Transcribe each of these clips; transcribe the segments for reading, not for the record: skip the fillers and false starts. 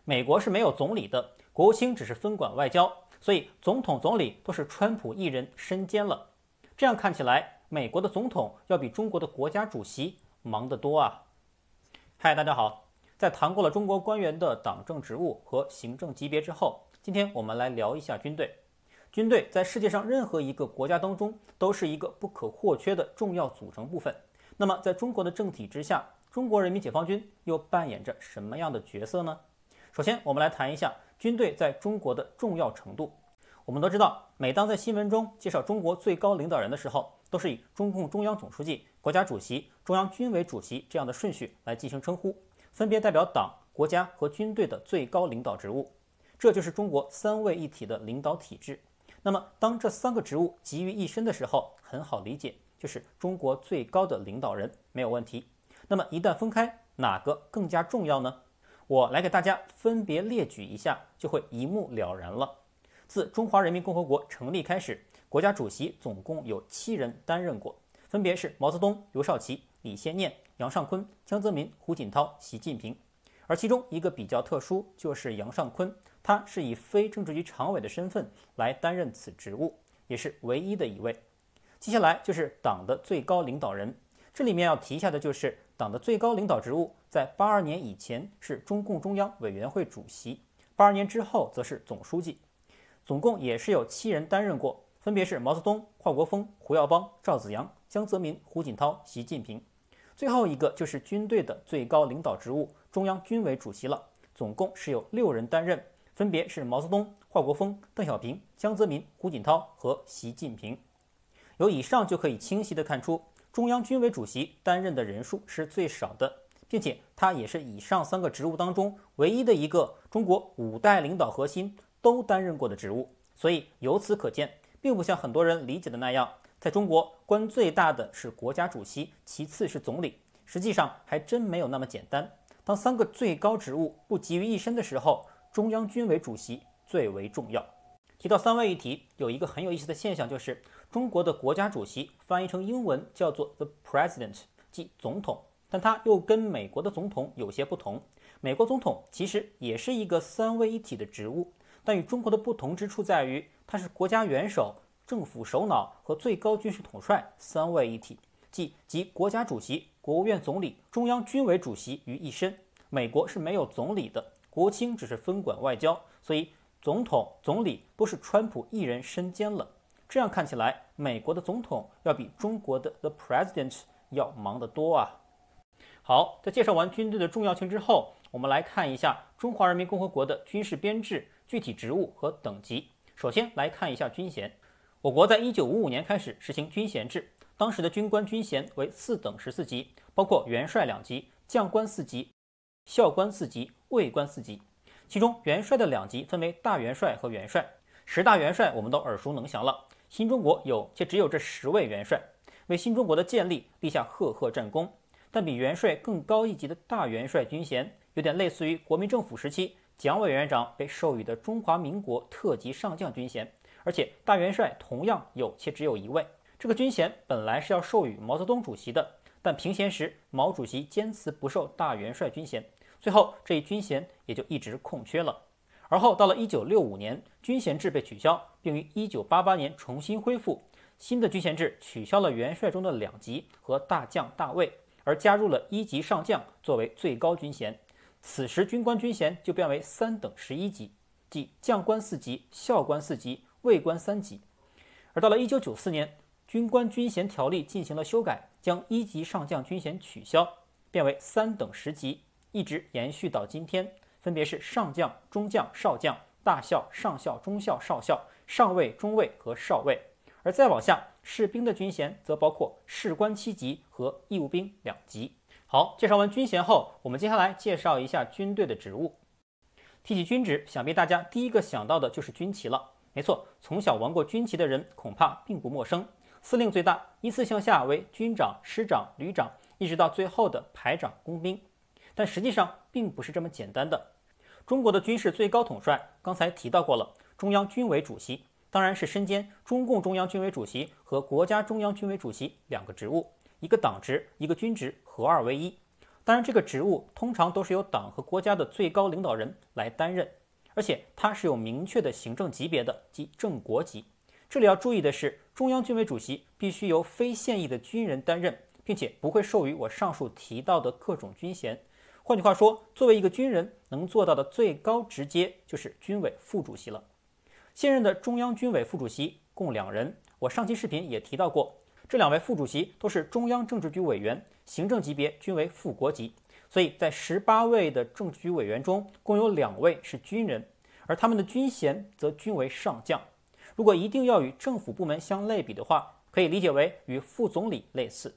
美国是没有总理的，国务卿只是分管外交，所以总统、总理都是川普一人身兼了。这样看起来，美国的总统要比中国的国家主席忙得多啊！嗨，大家好，在谈过了中国官员的党政职务和行政级别之后，今天我们来聊一下军队。军队在世界上任何一个国家当中都是一个不可或缺的重要组成部分。那么，在中国的政体之下，中国人民解放军又扮演着什么样的角色呢？首先，我们来谈一下军队在中国的重要程度。我们都知道，每当在新闻中介绍中国最高领导人的时候，都是以中共中央总书记、国家主席、中央军委主席这样的顺序来进行称呼，分别代表党、国家和军队的最高领导职务。这就是中国三位一体的领导体制。那么，当这三个职务集于一身的时候，很好理解，就是中国最高的领导人，没有问题。那么，一旦分开，哪个更加重要呢？我来给大家分别列举一下，就会一目了然了。自中华人民共和国成立开始，国家主席总共有7人担任过，分别是毛泽东、刘少奇、李先念、杨尚昆、江泽民、胡锦涛、习近平。而其中一个比较特殊，就是杨尚昆，他是以非政治局常委的身份来担任此职务，也是唯一的一位。接下来就是党的最高领导人，这里面要提一下的就是党的最高领导职务，在82年以前是中共中央委员会主席，82年之后则是总书记。总共也是有7人担任过，分别是毛泽东、华国锋、胡耀邦、赵紫阳、江泽民、胡锦涛、习近平。最后一个就是军队的最高领导职务，中央军委主席了，总共是有6人担任，分别是毛泽东、华国锋、邓小平、江泽民、胡锦涛和习近平。由以上就可以清晰地看出，中央军委主席担任的人数是最少的，并且他也是以上3个职务当中唯一的一个中国5代领导核心都担任过的职务。所以由此可见，并不像很多人理解的那样，在中国官最大的是国家主席，其次是总理，实际上还真没有那么简单。当3个最高职务不集于一身的时候，中央军委主席最为重要。提到三位一体，有一个很有意思的现象，就是中国的国家主席翻译成英文叫做 the president， 即总统，但它又跟美国的总统有些不同。美国总统其实也是一个三位一体的职务，但与中国的不同之处在于，它是国家元首、政府首脑和最高军事统帅三位一体，即集国家主席、国务院总理、中央军委主席于一身。美国是没有总理的，国务卿只是分管外交，所以总统、总理都是川普一人身兼了。这样看起来，美国的总统要比中国的 the president 要忙得多啊。好，在介绍完军队的重要性之后，我们来看一下中华人民共和国的军事编制、具体职务和等级。首先来看一下军衔。我国在1955年开始实行军衔制，当时的军官军衔为4等14级，包括元帅2级、将官4级、校官4级、尉官4级。其中元帅的2级分为大元帅和元帅，10大元帅我们都耳熟能详了。新中国有且只有这10位元帅，为新中国的建立立下赫赫战功。但比元帅更高一级的大元帅军衔，有点类似于国民政府时期蒋委员长被授予的中华民国特级上将军衔，而且大元帅同样有且只有1位。这个军衔本来是要授予毛泽东主席的，但平衔时毛主席坚持不授大元帅军衔，最后这一军衔也就一直空缺了。而后到了1965年，军衔制被取消，并于1988年重新恢复。新的军衔制取消了元帅中的2级和大将大尉，而加入了1级上将作为最高军衔。此时军官军衔就变为3等11级，即将官4级、校官4级、尉官3级。而到了1994年，军官军衔条例进行了修改，将1级上将军衔取消，变为3等10级，一直延续到今天，分别是上将、中将、少将、大校、上校、中校、少校、上尉、中尉和少尉。而再往下，士兵的军衔则包括士官7级和义务兵2级。好，介绍完军衔后，我们接下来介绍一下军队的职务。提起军职，想必大家第一个想到的就是军旗了。没错，从小玩过军旗的人恐怕并不陌生。司令最大，依次向下为军长、师长、旅长，一直到最后的排长、工兵。但实际上并不是这么简单的。中国的军事最高统帅刚才提到过了，中央军委主席当然是身兼中共中央军委主席和国家中央军委主席2个职务，一个党职，一个军职，合二为一。当然，这个职务通常都是由党和国家的最高领导人来担任，而且它是有明确的行政级别的，即正国级。这里要注意的是，中央军委主席必须由非现役的军人担任，并且不会授予我上述提到的各种军衔。换句话说，作为一个军人，能做到的最高职阶就是军委副主席了。现任的中央军委副主席共2人，我上期视频也提到过，这2位副主席都是中央政治局委员，行政级别均为副国级，所以在18位的政治局委员中，共有2位是军人，而他们的军衔则均为上将。如果一定要与政府部门相类比的话，可以理解为与副总理类似。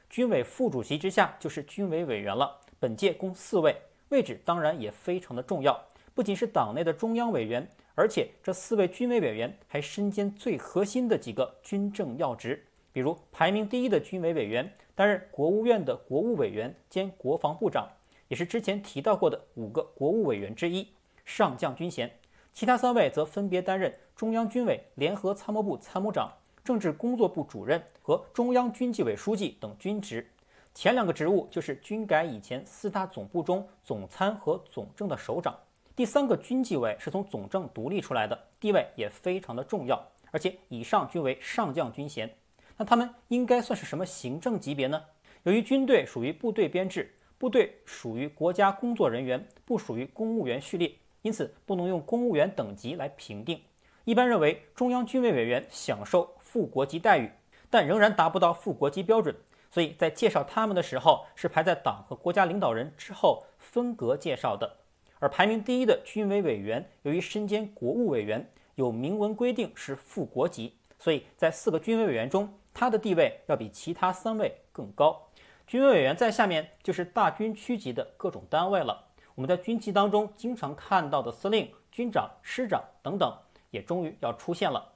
军委副主席之下就是军委委员了，本届共4位，位置当然也非常的重要，不仅是党内的中央委员，而且这4位军委委员还身兼最核心的几个军政要职，比如排名第1的军委委员担任国务院的国务委员兼国防部长，也是之前提到过的5个国务委员之一，上将军衔。其他3位则分别担任中央军委联合参谋部参谋长、政治工作部主任和中央军纪委书记等军职。前2个职务就是军改以前4大总部中总参和总政的首长。第3个军纪委是从总政独立出来的，地位也非常的重要，而且以上均为上将军衔。那他们应该算是什么行政级别呢？由于军队属于部队编制，部队属于国家工作人员，不属于公务员序列，因此不能用公务员等级来评定。一般认为，中央军委委员享受副国级待遇，但仍然达不到副国级标准，所以在介绍他们的时候是排在党和国家领导人之后分隔介绍的。而排名第1的军委委员，由于身兼国务委员，有明文规定是副国级，所以在4个军委委员中，他的地位要比其他3位更高。军委委员在下面就是大军区级的各种单位了。我们在军旗当中经常看到的司令、军长、师长等等，也终于要出现了。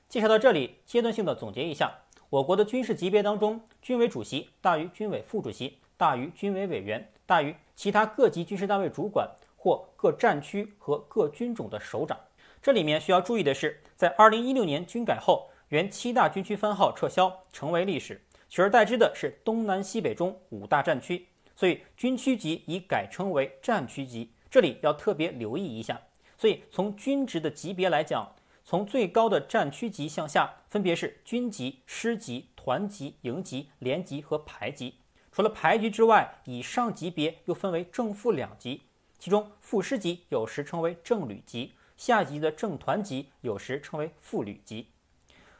介绍到这里，阶段性的总结一下，我国的军事级别当中，军委主席大于军委副主席，大于军委委员，大于其他各级军事单位主管或各战区和各军种的首长。这里面需要注意的是，在2016年军改后，原7大军区番号撤销，成为历史，取而代之的是东南西北中5大战区，所以军区级已改称为战区级，这里要特别留意一下。所以从军职的级别来讲，从最高的战区级向下，分别是军级、师级、团级、营级、连级和排级。除了排级之外，以上级别又分为正副2级，其中副师级有时称为正旅级，下级的正团级有时称为副旅级。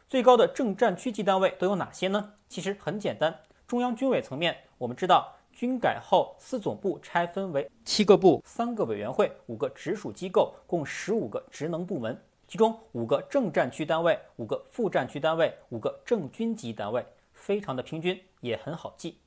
最高的正战区级单位都有哪些呢？其实很简单，中央军委层面，我们知道军改后司总部拆分为7个部、3个委员会、5个直属机构，共15个职能部门，其中5个正战区单位、5个副战区单位、5个正军级单位，非常的平均，也很好记。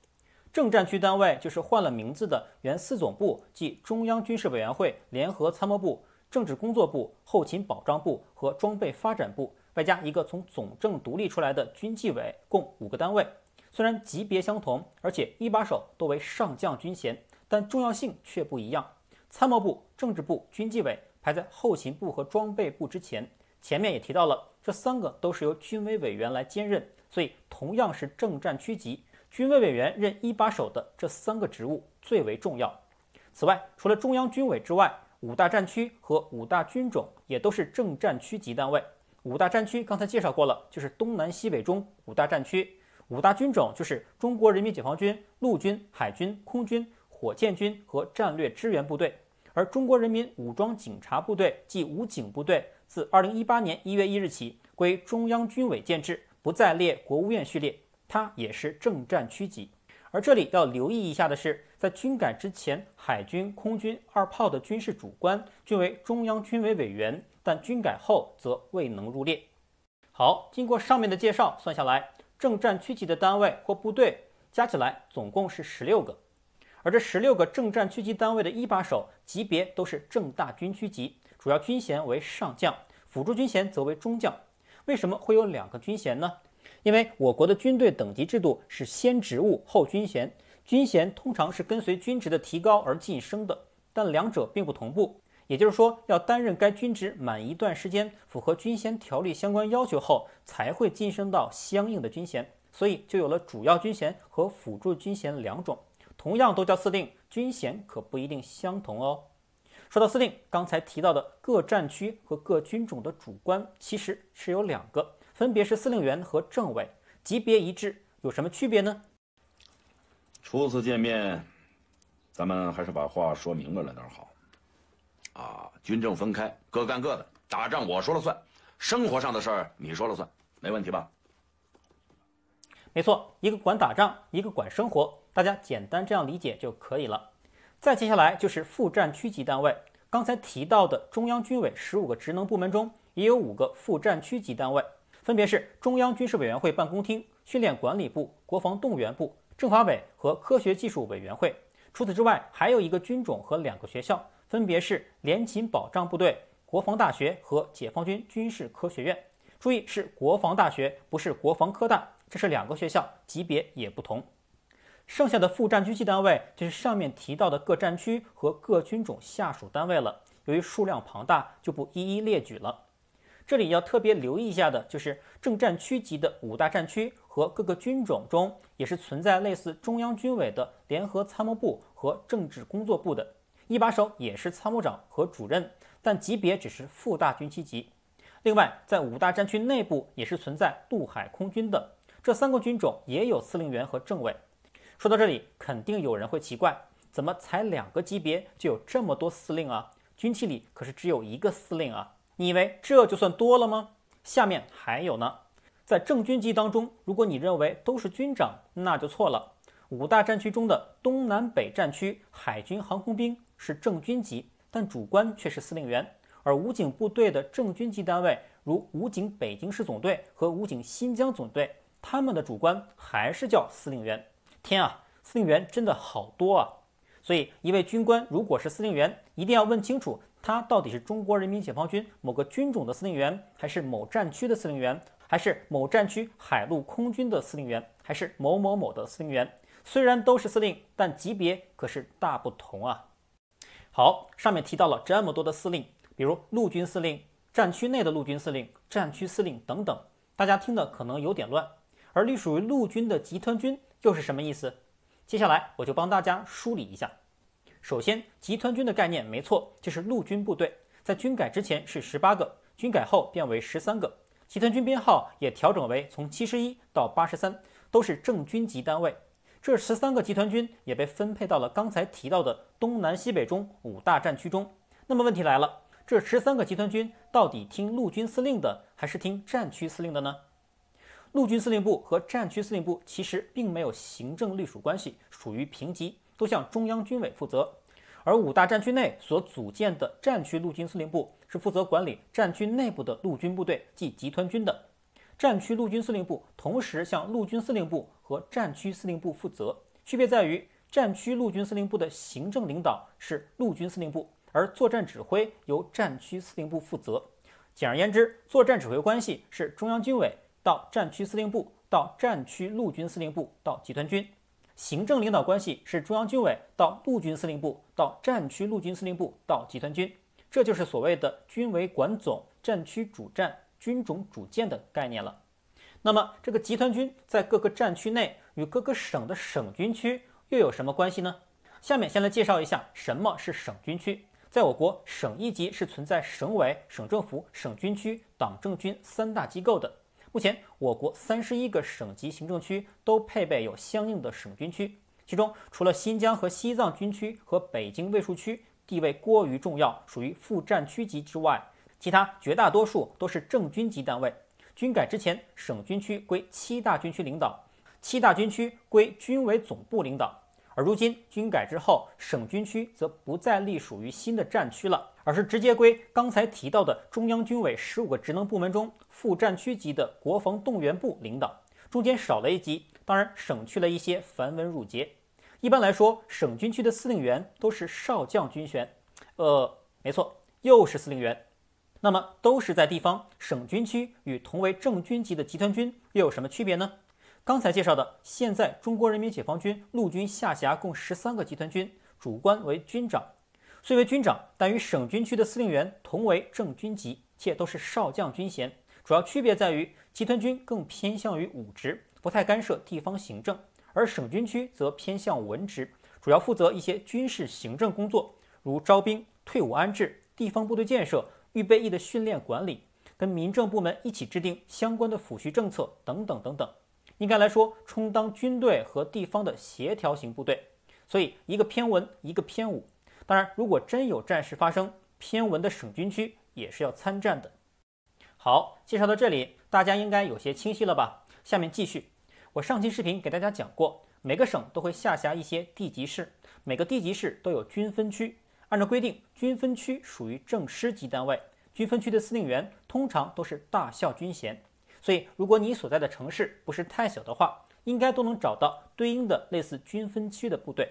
正战区单位就是换了名字的原司总部，即中央军事委员会联合参谋部、政治工作部、后勤保障部和装备发展部，外加一个从总政独立出来的军纪委，共5个单位。虽然级别相同，而且一把手都为上将军衔，但重要性却不一样。参谋部、政治部、军纪委排在后勤部和装备部之前。前面也提到了，这3个都是由军委委员来兼任，所以同样是正战区级，军委委员任一把手的这3个职务最为重要。此外，除了中央军委之外，5大战区和5大军种也都是正战区级单位。5大战区刚才介绍过了，就是东南西北中5大战区。5大军种就是中国人民解放军、陆军、海军、空军、火箭军和战略支援部队。而中国人民武装警察部队即武警部队，自2018年1月1日起归中央军委建制，不再列国务院序列，它也是正战区级。而这里要留意一下的是，在军改之前，海军、空军、2炮的军事主官均为中央军委委员，但军改后则未能入列。好，经过上面的介绍，算下来，正战区级的单位或部队加起来总共是16个。而这16个正战区级单位的一把手级别都是正大军区级，主要军衔为上将，辅助军衔则为中将。为什么会有2个军衔呢？因为我国的军队等级制度是先职务后军衔，军衔通常是跟随军职的提高而晋升的，但两者并不同步。也就是说，要担任该军职满一段时间，符合军衔条例相关要求后，才会晋升到相应的军衔，所以就有了主要军衔和辅助军衔2种。同样都叫司令，军衔可不一定相同哦。说到司令，刚才提到的各战区和各军种的主官其实是有2个，分别是司令员和政委，级别一致，有什么区别呢？初次见面，咱们还是把话说明了点好。军政分开，各干各的，打仗我说了算，生活上的事儿你说了算，没问题吧？没错，一个管打仗，一个管生活，大家简单这样理解就可以了。再接下来就是副战区级单位，刚才提到的中央军委15个职能部门中，也有5个副战区级单位，分别是中央军事委员会办公厅、训练管理部、国防动员部、政法委和科学技术委员会。除此之外，还有1个军种和2个学校，分别是联勤保障部队、国防大学和解放军军事科学院。注意，是国防大学，不是国防科大，这是2个学校，级别也不同。剩下的副战区级单位就是上面提到的各战区和各军种下属单位了，由于数量庞大，就不一一列举了。这里要特别留意一下的就是正战区级的5大战区和各个军种中，也是存在类似中央军委的联合参谋部和政治工作部的，一把手也是参谋长和主任，但级别只是副大军区级。另外，在5大战区内部也是存在陆海空军的，这3个军种也有司令员和政委。说到这里，肯定有人会奇怪，怎么才2个级别就有这么多司令啊？军区里可是只有1个司令啊！你以为这就算多了吗？下面还有呢。在正军级当中，如果你认为都是军长，那就错了。5大战区中的东南北战区海军航空兵是正军级，但主官却是司令员。而武警部队的正军级单位，如武警北京市总队和武警新疆总队，他们的主官还是叫司令员。天啊，司令员真的好多啊！所以一位军官如果是司令员，一定要问清楚他到底是中国人民解放军某个军种的司令员，还是某战区的司令员，还是某战区海陆空军的司令员，还是某某某的司令员。虽然都是司令，但级别可是大不同啊。好，上面提到了这么多的司令，比如陆军司令、战区内的陆军司令、战区司令等等，大家听的可能有点乱。而隶属于陆军的集团军又是什么意思？接下来我就帮大家梳理一下。首先，集团军的概念没错，就是陆军部队，在军改之前是18个，军改后变为13个，集团军编号也调整为从71到83，都是正军级单位。这13个集团军也被分配到了刚才提到的东南西北中5大战区中。那么问题来了，这13个集团军到底听陆军司令的，还是听战区司令的呢？陆军司令部和战区司令部其实并没有行政隶属关系，属于平级，都向中央军委负责。而5大战区内所组建的战区陆军司令部是负责管理战区内部的陆军部队，即集团军的。战区陆军司令部同时向陆军司令部和战区司令部负责，区别在于战区陆军司令部的行政领导是陆军司令部，而作战指挥由战区司令部负责。简而言之，作战指挥关系是中央军委到战区司令部到战区陆军司令部到集团军，行政领导关系是中央军委到陆军司令部到战区陆军司令部到集团军，这就是所谓的军委管总、战区主战、军种主建的概念了。那么这个集团军在各个战区内与各个省的省军区又有什么关系呢？下面先来介绍一下什么是省军区。在我国，省一级是存在省委、省政府、省军区、党政军3大机构的。目前，我国31个省级行政区都配备有相应的省军区，其中除了新疆和西藏军区和北京卫戍区地位过于重要，属于副战区级之外，其他绝大多数都是正军级单位。军改之前，省军区归7大军区领导，7大军区归军委总部领导。而如今军改之后，省军区则不再隶属于新的战区了，而是直接归刚才提到的中央军委15个职能部门中副战区级的国防动员部领导，中间少了一级，当然省去了一些繁文缛节。一般来说，省军区的司令员都是少将军衔，没错，又是司令员。那么都是在地方，省军区与同为正军级的集团军又有什么区别呢？刚才介绍的，现在中国人民解放军陆军下辖共13个集团军，主官为军长。虽为军长，但与省军区的司令员同为正军级，且都是少将军衔。主要区别在于，集团军更偏向于武职，不太干涉地方行政，而省军区则偏向文职，主要负责一些军事行政工作，如招兵、退伍安置、地方部队建设、预备役的训练管理，跟民政部门一起制定相关的抚恤政策等等等等。应该来说，充当军队和地方的协调型部队。所以一个偏文，一个偏武。当然，如果真有战事发生，偏文的省军区也是要参战的。好，介绍到这里，大家应该有些清晰了吧？下面继续。我上期视频给大家讲过，每个省都会下辖一些地级市，每个地级市都有军分区。按照规定，军分区属于正师级单位，军分区的司令员通常都是大校军衔。所以，如果你所在的城市不是太小的话，应该都能找到对应的类似军分区的部队。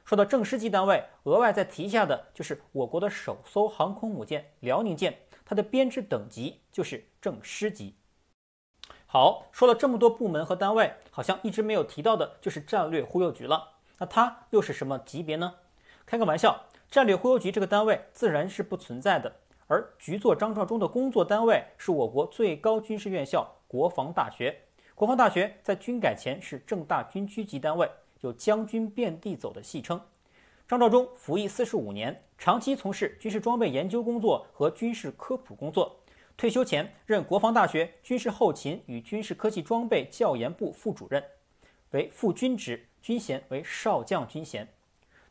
说到正师级单位，额外再提一下的就是我国的首艘航空母舰辽宁舰，它的编制等级就是正师级。好，说了这么多部门和单位，好像一直没有提到的就是战略忽悠局了。那它又是什么级别呢？开个玩笑，战略忽悠局这个单位自然是不存在的，而局座章程中的工作单位是我国最高军事院校国防大学。国防大学在军改前是正大军区级单位，有将军遍地走的戏称。张召忠服役45年，长期从事军事装备研究工作和军事科普工作。退休前任国防大学军事后勤与军事科技装备教研部副主任，为副军职，军衔为少将军衔。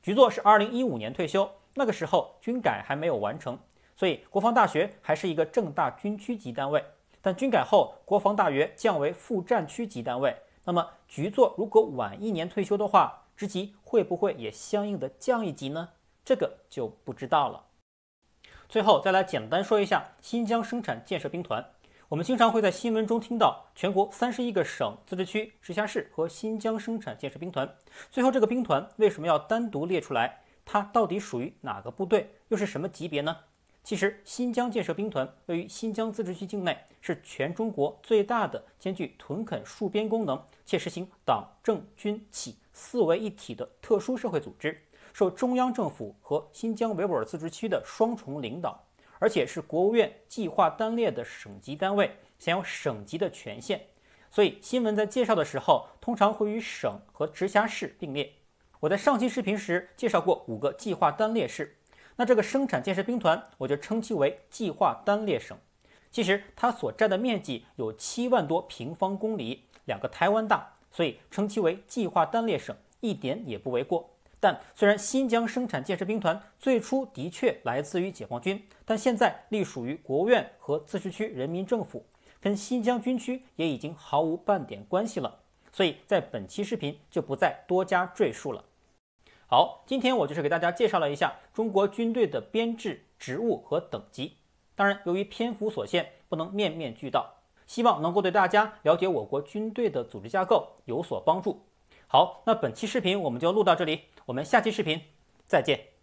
局座是2015年退休，那个时候军改还没有完成，所以国防大学还是一个正大军区级单位。但军改后，国防大学降为副战区级单位。那么局座如果晚1年退休的话，职级会不会也相应的降一级呢？这个就不知道了。最后再来简单说一下新疆生产建设兵团。我们经常会在新闻中听到全国31个省、自治区、直辖市和新疆生产建设兵团。最后这个兵团为什么要单独列出来？它到底属于哪个部队？又是什么级别呢？其实新疆建设兵团位于新疆自治区境内，是全中国最大的兼具屯垦戍边功能且实行党政军企4为一体的特殊社会组织，受中央政府和新疆维吾尔自治区的双重领导，而且是国务院计划单列的省级单位，享有省级的权限。所以新闻在介绍的时候，通常会与省和直辖市并列。我在上期视频时介绍过5个计划单列市，那这个生产建设兵团我就称其为计划单列省。其实它所占的面积有7万多平方公里，2个台湾大，所以称其为计划单列省一点也不为过。但虽然新疆生产建设兵团最初的确来自于解放军，但现在隶属于国务院和自治区人民政府，跟新疆军区也已经毫无半点关系了，所以在本期视频就不再多加赘述了。好，今天我就是给大家介绍了一下中国军队的编制、职务和等级。当然，由于篇幅所限，不能面面俱到，希望能够对大家了解我国军队的组织架构有所帮助。好，那本期视频我们就录到这里，我们下期视频再见。